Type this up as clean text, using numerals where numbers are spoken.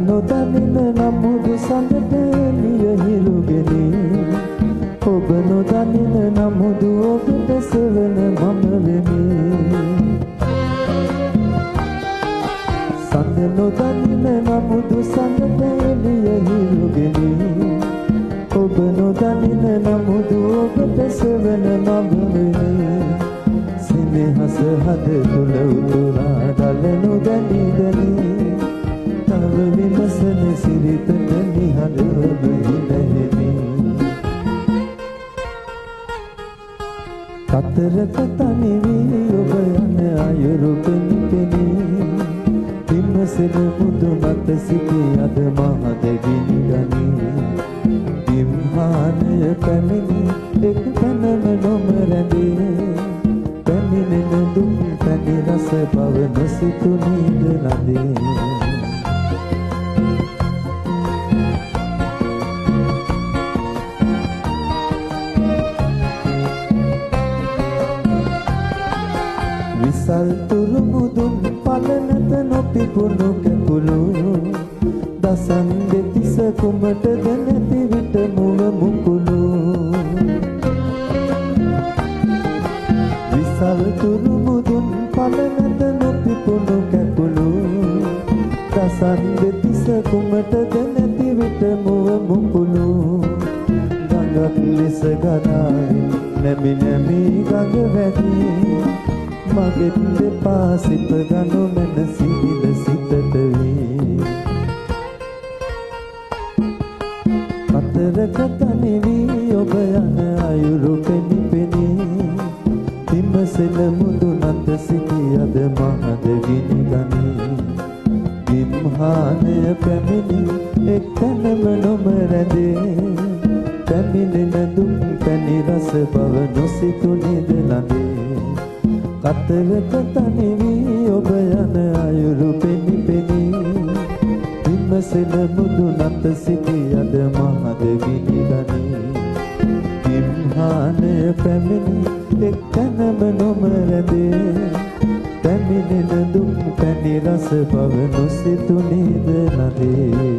නොදනින නමුදු සඳට එළිය හිරුගෙන ඔබ නොදනින නමුදු ඔබට සෙවන මම වෙමි සඳ නොදනින නමුදු සඳට එළිය හිරුගෙන ඔබ නොදනින නමුදු ඔබට සෙවන මම වෙමි සිනහස හද තුල උතුරා දල නොදනි දනි තව විමසන සිරිතට නිහඬව බහිදෙමි කතරක තනි වී ඔබ යන අයුරු පෙනි පෙනි විමසන මුදු මත සිටි අද මහද ගිනි ගනි දිම්හානය පැමිණි එක් තැනම නොම රැඳේ පැමිණෙන දුක් පැණි රස බව නොසිතු නීද නදේ විසල් තුරු මුදුන් පලනත නොපිපුණු කැකුළු දසන් දෙතිස කුමටද නැති විට මුව මුකුළු විසල් තුරු මුදුන් පලනත නොපිපුණු කැකුළු දසන් දෙතිස කුමටද නැති විට මුව මුකුළු ගඟක් ලෙස ගලාවේ නැමි නැමි ගඟ වැදී මගෙත් දෙපා සිප ගනු මැන සිහිල සිතට වී කතරක තනි වී ඔබ යන අයුරු පෙනි පෙනි විමසන මුදුනත් සිටි අද මහද ගිනි ගනි විම්හානය පැමිණි එක් තැනම නොම රැඳේ පැමිණෙන දුක් පැණි රස බව නොසිතු නිද නදේ කතරක තනි වී ඔබ යන අයුරු පෙනි පෙනි විමසන මුදුනත් සිටි අද මහද ගිනි ගනි විම්හානය පැමිණි එක් තැනම නොම රැඳේ පැමිණෙන දුක් පැණි රස බව නොසිතු නේද නදේ.